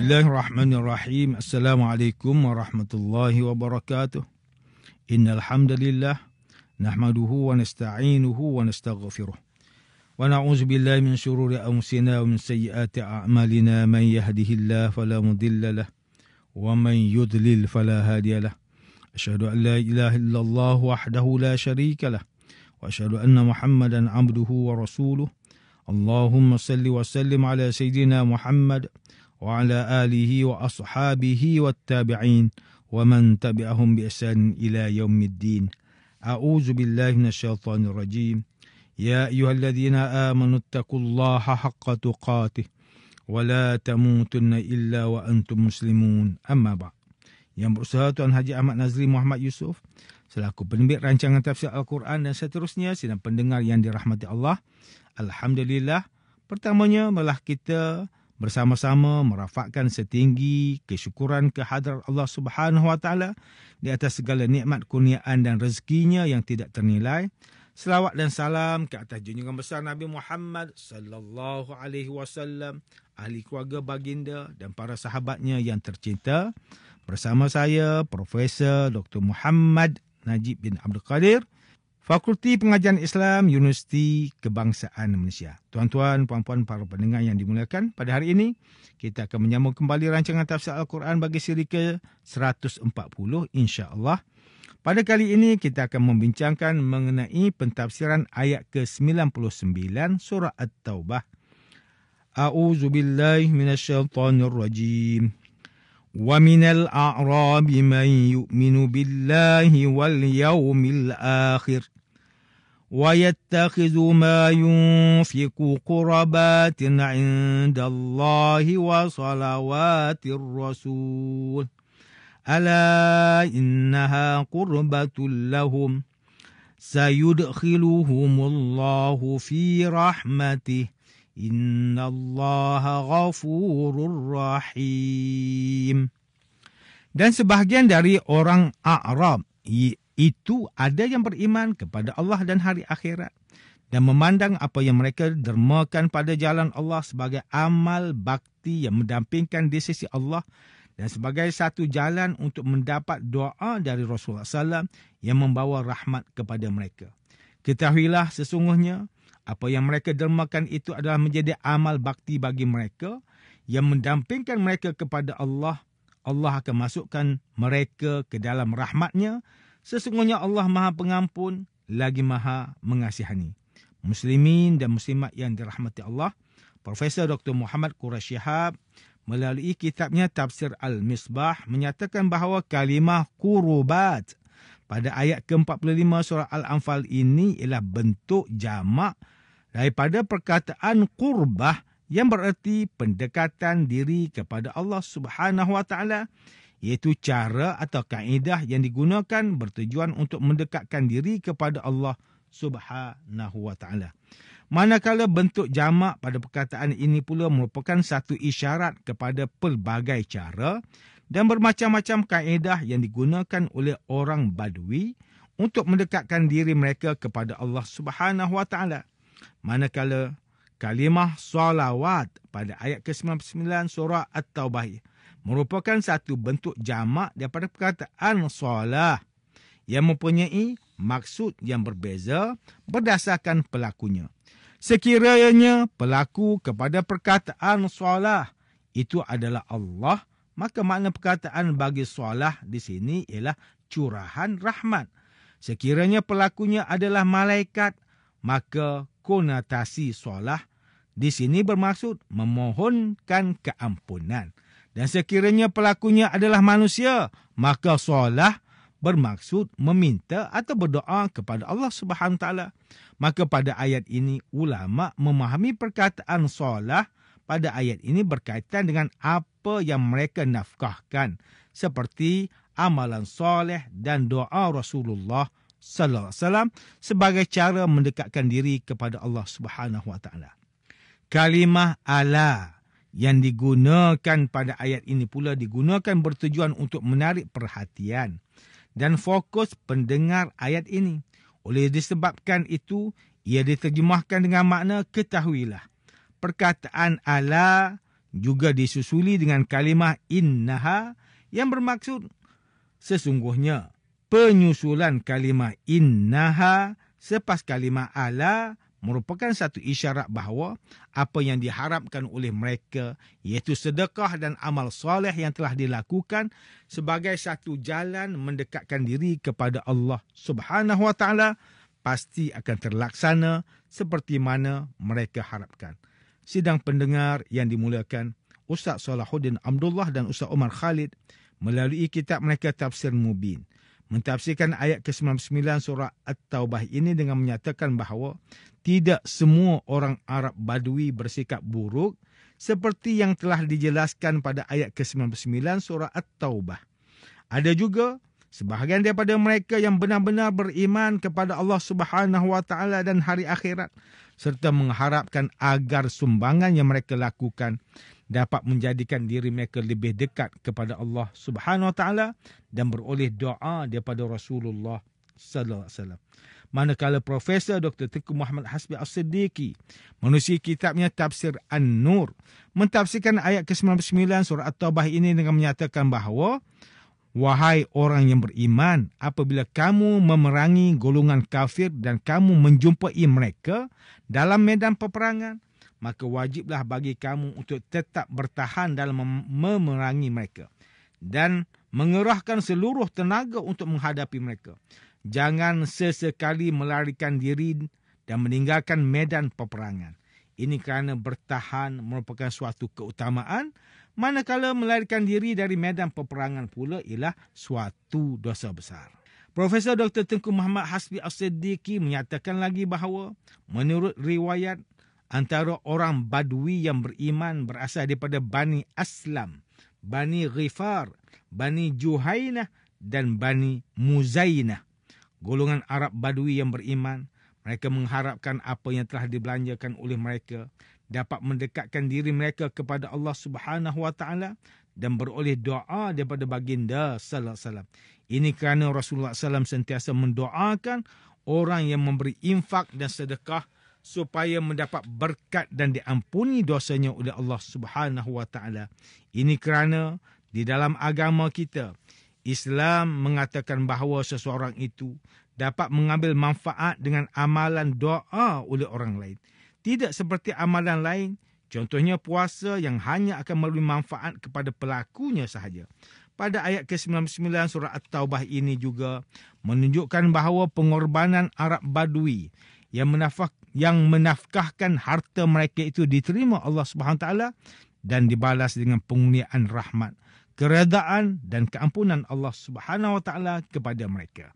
Bismillahirrahmanirrahim. Assalamualaikum warahmatullahi wabarakatuh. Innal hamdalillah nahmaduhu wa nasta'inuhu wa nastaghfiruh. Wa na'udzu billahi min shururi anfusina wa min sayyiati a'malina. Man yahdihillahu fala mudilla lahu wa man yudlil fala hadiya lahu. Asyhadu an la ilaha illallah wahdahu la syarika lahu wa asyhadu anna Muhammadan 'abduhu wa rasuluh. Allahumma salli wa sallim ala sayyidina Muhammad wa ala alihi wa ashabihi wa tabi'in wa man tabi'ahum bi ihsan ila yaumiddin. A'udzu billahi minasyaitonir rajim. Ya ayyuhalladzina amanu taqullaha haqqa tuqatih wa la tamutunna illa wa antum muslimun. Amma ba'd. Yang berusaha Tuan Haji Ahmad Nazri Muhammad Yusof selaku penerbit rancangan tafsir Al-Quran dan seterusnya, sidang pendengar yang dirahmati Allah. Alhamdulillah, pertamanya malah kita bersama-sama merafakkan setinggi kesyukuran kehadrat Allah Subhanahu Wa Taala di atas segala nikmat kurniaan dan rezekinya yang tidak ternilai. Selawat dan salam ke atas junjungan besar Nabi Muhammad sallallahu alaihi wasallam, ahli keluarga baginda dan para sahabatnya yang tercinta. Bersama saya Profesor Dr. Muhammad Najib bin Abdul Qadir, Fakulti Pengajian Islam, Universiti Kebangsaan Malaysia. Tuan-tuan, puan-puan, para pendengar yang dimuliakan, pada hari ini kita akan menyambung kembali rancangan tafsir Al-Quran bagi siri ke-140 insya-Allah. Pada kali ini kita akan membincangkan mengenai pentafsiran ayat ke-99 surah At-Taubah. A'udzubillahi minasyaitonirrajim. Wa minal a'rabi man yu'minu billahi wal yawmil akhir وَيَتَّخِذُ مَا يُنْفِقُ قُرَبَاتٍ عِنْدَ اللَّهِ وَصَلَوَاتِ الرَّسُولِ أَلَا إِنَّهَا قُرْبَةٌ لَهُمْ سَيُدْخِلُهُمُ اللَّهُ فِي رَحْمَتِهِ إِنَّ اللَّهَ غَفُورٌ رَحِيمٌ. Dan sebahagian dari orang A'rab itu ada yang beriman kepada Allah dan hari akhirat dan memandang apa yang mereka dermakan pada jalan Allah sebagai amal bakti yang mendampingkan di sisi Allah dan sebagai satu jalan untuk mendapat doa dari Rasulullah SAW yang membawa rahmat kepada mereka. Ketahuilah sesungguhnya apa yang mereka dermakan itu adalah menjadi amal bakti bagi mereka yang mendampingkan mereka kepada Allah. Allah akan masukkan mereka ke dalam rahmatnya. Sesungguhnya Allah Maha Pengampun lagi Maha Mengasihani. Muslimin dan muslimat yang dirahmati Allah, Profesor Dr. Muhammad Quraish Shihab melalui kitabnya Tafsir Al-Misbah menyatakan bahawa kalimah qurubat pada ayat ke-45 surah Al-Anfal ini ialah bentuk jamak daripada perkataan qurbah yang bererti pendekatan diri kepada Allah Subhanahu Wa Taala, iaitu cara atau kaedah yang digunakan bertujuan untuk mendekatkan diri kepada Allah Subhanahu Wa Taala. Manakala bentuk jamak pada perkataan ini pula merupakan satu isyarat kepada pelbagai cara dan bermacam-macam kaedah yang digunakan oleh orang Badui untuk mendekatkan diri mereka kepada Allah Subhanahu Wa Taala. Manakala kalimah salawat pada ayat ke-99 surah At-Taubah merupakan satu bentuk jamak daripada perkataan solah yang mempunyai maksud yang berbeza berdasarkan pelakunya. Sekiranya pelaku kepada perkataan solah itu adalah Allah, maka makna perkataan bagi solah di sini ialah curahan rahmat. Sekiranya pelakunya adalah malaikat, maka konotasi solah di sini bermaksud memohonkan keampunan. Dan sekiranya pelakunya adalah manusia, maka solah bermaksud meminta atau berdoa kepada Allah Subhanahu Taala. Maka pada ayat ini ulama memahami perkataan solah pada ayat ini berkaitan dengan apa yang mereka nafkahkan seperti amalan soleh dan doa Rasulullah sallallahu alaihi wasallam sebagai cara mendekatkan diri kepada Allah Subhanahu Wa Taala. Kalimah ala yang digunakan pada ayat ini pula digunakan bertujuan untuk menarik perhatian dan fokus pendengar ayat ini. Oleh disebabkan itu, ia diterjemahkan dengan makna ketahuilah. Perkataan ala juga disusuli dengan kalimah innaha yang bermaksud sesungguhnya. Penyusulan kalimah innaha selepas kalimah ala merupakan satu isyarat bahawa apa yang diharapkan oleh mereka iaitu sedekah dan amal soleh yang telah dilakukan sebagai satu jalan mendekatkan diri kepada Allah Subhanahu Wa Taala pasti akan terlaksana seperti mana mereka harapkan. Sidang pendengar yang dimuliakan, Ustaz Salahuddin Abdullah dan Ustaz Omar Khalid melalui kitab mereka Tafsir Mubin mentafsirkan ayat ke-99 surah At-Taubah ini dengan menyatakan bahawa tidak semua orang Arab Badui bersikap buruk seperti yang telah dijelaskan pada ayat ke-99 surah At-Taubah. Ada juga sebahagian daripada mereka yang benar-benar beriman kepada Allah Subhanahu Wa Taala dan hari akhirat serta mengharapkan agar sumbangan yang mereka lakukan dapat menjadikan diri mereka lebih dekat kepada Allah Subhanahu Wa Taala dan beroleh doa daripada Rasulullah sallallahu alaihi wasallam. Manakala Profesor Dr. Tengku Muhammad Hasbi As-Siddiqi menulis kitabnya Tafsir An-Nur mentafsirkan ayat ke-99 surah At-Taubah ini dengan menyatakan bahawa wahai orang yang beriman, apabila kamu memerangi golongan kafir dan kamu menjumpai mereka dalam medan peperangan, maka wajiblah bagi kamu untuk tetap bertahan dalam memerangi mereka dan mengerahkan seluruh tenaga untuk menghadapi mereka. Jangan sesekali melarikan diri dan meninggalkan medan peperangan. Ini kerana bertahan merupakan suatu keutamaan, manakala melarikan diri dari medan peperangan pula ialah suatu dosa besar. Profesor Dr. Tengku Muhammad Hasbi As-Siddiqi menyatakan lagi bahawa menurut riwayat, antara orang Badui yang beriman berasal daripada Bani Aslam, Bani Ghifar, Bani Juhainah dan Bani Muzainah. Golongan Arab Badui yang beriman, mereka mengharapkan apa yang telah dibelanjakan oleh mereka dapat mendekatkan diri mereka kepada Allah Subhanahu Wa Taala dan beroleh doa daripada baginda sallallahu alaihi wasallam. Ini kerana Rasulullah SAW sentiasa mendoakan orang yang memberi infak dan sedekah supaya mendapat berkat dan diampuni dosanya oleh Allah Subhanahu Wa Taala. Ini kerana di dalam agama kita, Islam mengatakan bahawa seseorang itu dapat mengambil manfaat dengan amalan doa oleh orang lain. Tidak seperti amalan lain, contohnya puasa yang hanya akan memberi manfaat kepada pelakunya sahaja. Pada ayat ke-99 surah At-Taubah ini juga menunjukkan bahawa pengorbanan Arab Badui yang menafkahkan harta mereka itu diterima Allah SWT dan dibalas dengan pengurniaan rahmat, keredaan dan keampunan Allah SWT kepada mereka.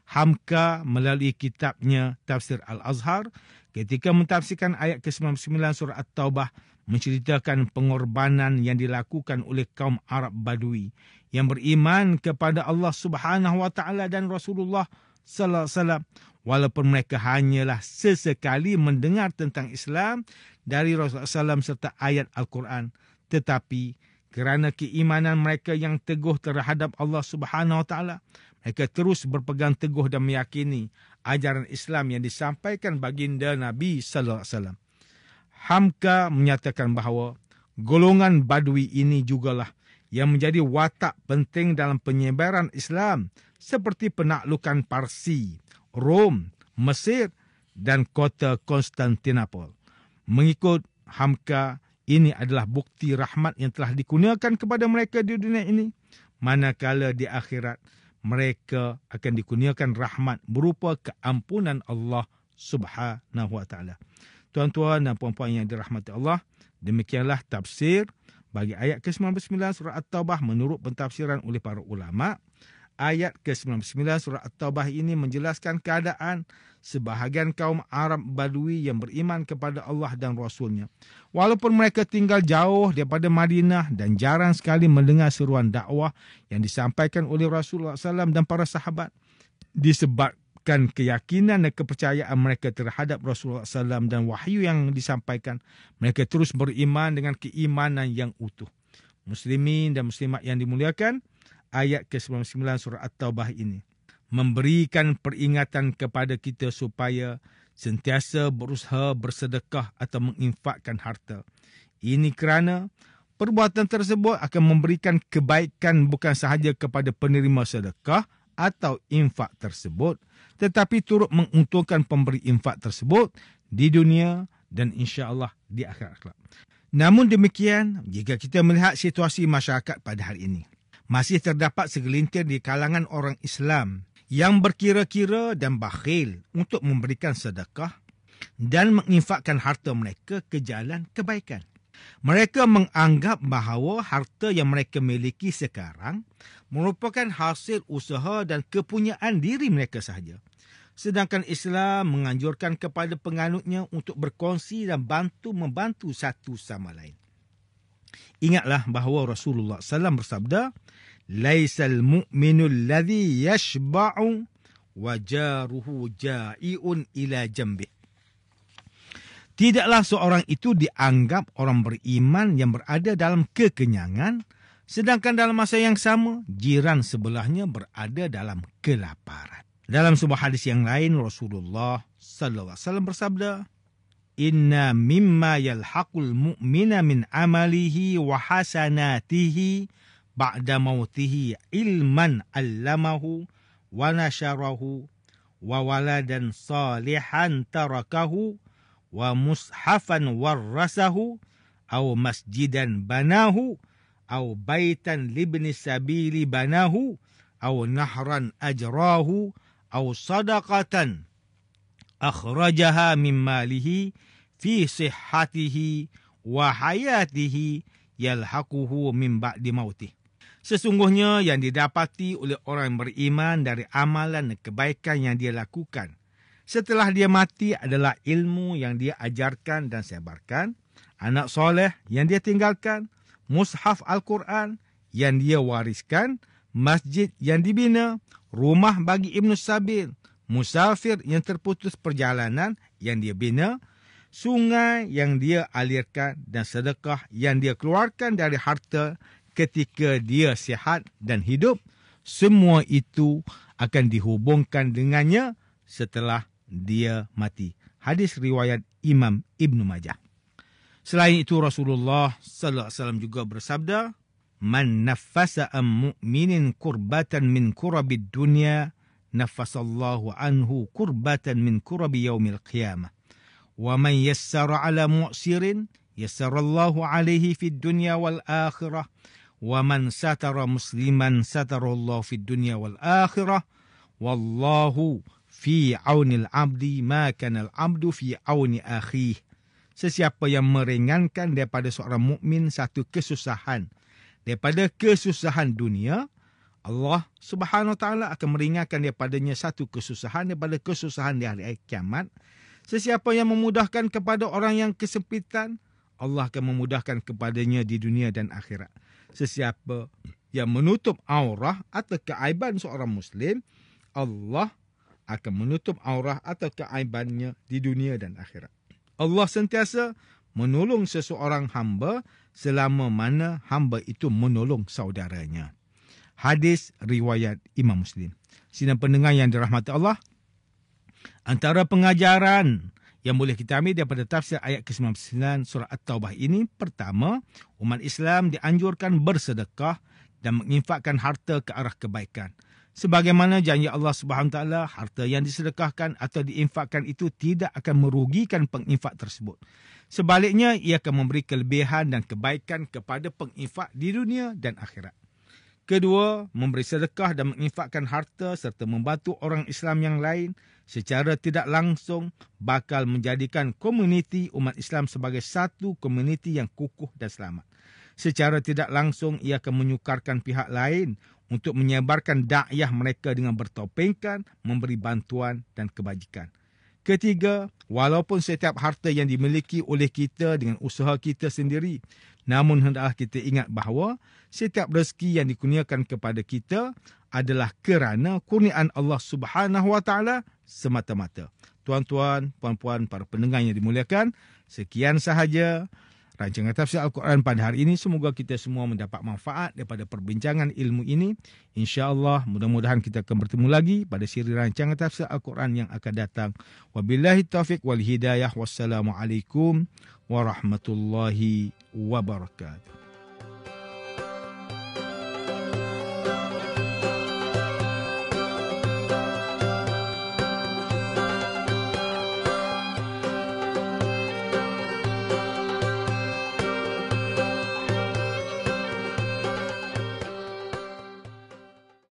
Hamka melalui kitabnya Tafsir Al-Azhar ketika mentafsirkan ayat ke-99 surah At-Taubah menceritakan pengorbanan yang dilakukan oleh kaum Arab Badui yang beriman kepada Allah Subhanahu Wa Taala dan Rasulullah sallallahu alaihi wasallam, walaupun mereka hanyalah sesekali mendengar tentang Islam dari Rasulullah SAW serta ayat Al-Quran, tetapi kerana keimanan mereka yang teguh terhadap Allah Subhanahu Wa Taala, mereka terus berpegang teguh dan meyakini ajaran Islam yang disampaikan baginda Nabi sallallahu alaihi wasallam. Hamka menyatakan bahawa golongan Badui ini jugalah yang menjadi watak penting dalam penyebaran Islam seperti penaklukan Parsi, Rom, Mesir dan kota Konstantinopel. Mengikut Hamka, ini adalah bukti rahmat yang telah dikurniakan kepada mereka di dunia ini, manakala di akhirat mereka akan dikurniakan rahmat berupa keampunan Allah Subhanahu Wa Taala. Tuan-tuan dan puan-puan yang dirahmati Allah, demikianlah tafsir bagi ayat ke-99 surah At-Taubah menurut pentafsiran oleh para ulama. Ayat ke-99 surah At-Taubah ini menjelaskan keadaan sebahagian kaum Arab Badui yang beriman kepada Allah dan Rasulnya. Walaupun mereka tinggal jauh daripada Madinah dan jarang sekali mendengar seruan dakwah yang disampaikan oleh Rasulullah SAW dan para sahabat, disebabkan keyakinan dan kepercayaan mereka terhadap Rasulullah SAW dan wahyu yang disampaikan, mereka terus beriman dengan keimanan yang utuh. Muslimin dan muslimat yang dimuliakan, ayat ke-99 surah At-Taubah ini memberikan peringatan kepada kita supaya sentiasa berusaha bersedekah atau menginfakkan harta. Ini kerana perbuatan tersebut akan memberikan kebaikan bukan sahaja kepada penerima sedekah atau infak tersebut, tetapi turut menguntungkan pemberi infak tersebut di dunia dan insya-Allah di akhirat kelak. Namun demikian, jika kita melihat situasi masyarakat pada hari ini, masih terdapat segelintir di kalangan orang Islam yang berkira-kira dan bakhil untuk memberikan sedekah dan menginfakkan harta mereka ke jalan kebaikan. Mereka menganggap bahawa harta yang mereka miliki sekarang merupakan hasil usaha dan kepunyaan diri mereka sahaja. Sedangkan Islam menganjurkan kepada penganutnya untuk berkongsi dan membantu satu sama lain. Ingatlah bahawa Rasulullah SAW bersabda, "Laisal mu'minul ladzi yashba'u wa jaruhu ja'iun ila jambih." Tidaklah seorang itu dianggap orang beriman yang berada dalam kekenyangan, sedangkan dalam masa yang sama, jiran sebelahnya berada dalam kelaparan. Dalam sebuah hadis yang lain, Rasulullah SAW bersabda, "Inna mimma yalhaqul mu'mina min amalihi wa hasanatihi ba'da mautihi ilman allamahu wa nasyarahu wa waladan salihan tarakahu wa mushafan warrasahu aw masjidan banahu aw baitan libni sabili banahu aw nahran ajrahu aw sadaqatan akhrajaha min malihi fi sihhatihi wa hayatihi yalhaquhu min ba'di mautih." Sesungguhnya yang didapati oleh orang beriman dari amalan dan kebaikan yang dia lakukan setelah dia mati adalah ilmu yang dia ajarkan dan sebarkan, anak soleh yang dia tinggalkan, mushaf Al-Quran yang dia wariskan, masjid yang dibina, rumah bagi Ibn Sabil, musafir yang terputus perjalanan yang dia bina, sungai yang dia alirkan dan sedekah yang dia keluarkan dari harta ketika dia sihat dan hidup. Semua itu akan dihubungkan dengannya setelah dia mati. Hadis riwayat Imam Ibn Majah. Selain itu Rasulullah SAW juga bersabda, "Man naffasa am mu'minin kurbatan min kurabid dunya, naffasallahu anhu kurbatan min kurabi yaumil qiyamah. Wa man yassara ala mu'sirin, yassarallahu alaihi fid dunya wal akhirah. Wa man satara musliman satarallahu fid dunya wal akhirah. Wallahu fi aunil abdi ma kana al abdu fi auni akhih." Sesiapa yang meringankan daripada seorang mukmin satu kesusahan daripada kesusahan dunia, Allah Subhanahu Wa Taala akan meringankan daripadanya satu kesusahan daripada kesusahan di hari kiamat. Sesiapa yang memudahkan kepada orang yang kesempitan, Allah akan memudahkan kepadanya di dunia dan akhirat. Sesiapa yang menutup aurah atau keaiban seorang Muslim, Allah akan menutup aurah atau keaibannya di dunia dan akhirat. Allah sentiasa menolong seseorang hamba selama mana hamba itu menolong saudaranya. Hadis riwayat Imam Muslim. Sidang pendengar yang dirahmati Allah, antara pengajaran yang boleh kita ambil daripada tafsir ayat ke-99 surah At-Taubah ini, pertama, umat Islam dianjurkan bersedekah dan menginfakkan harta ke arah kebaikan. Sebagaimana janji Allah Subhanahu Wa Taala, harta yang disedekahkan atau diinfakkan itu tidak akan merugikan penginfak tersebut. Sebaliknya, ia akan memberi kelebihan dan kebaikan kepada penginfak di dunia dan akhirat. Kedua, memberi sedekah dan menginfakkan harta serta membantu orang Islam yang lain secara tidak langsung bakal menjadikan komuniti umat Islam sebagai satu komuniti yang kukuh dan selamat. Secara tidak langsung, ia akan menyukarkan pihak lain untuk menyebarkan dakwah mereka dengan bertopengkan, memberi bantuan dan kebajikan. Ketiga, walaupun setiap harta yang dimiliki oleh kita dengan usaha kita sendiri, namun hendaklah kita ingat bahawa setiap rezeki yang dikurniakan kepada kita adalah kerana kurniaan Allah Subhanahu Wa Taala semata-mata. Tuan-tuan, puan-puan, para pendengar yang dimuliakan, sekian sahaja rancangan tafsir Al-Quran pada hari ini. Semoga kita semua mendapat manfaat daripada perbincangan ilmu ini. InsyaAllah, mudah-mudahan kita akan bertemu lagi pada siri rancangan tafsir Al-Quran yang akan datang. Wabillahi taufiq wal hidayah. Wassalamualaikum warahmatullahi wabarakatuh.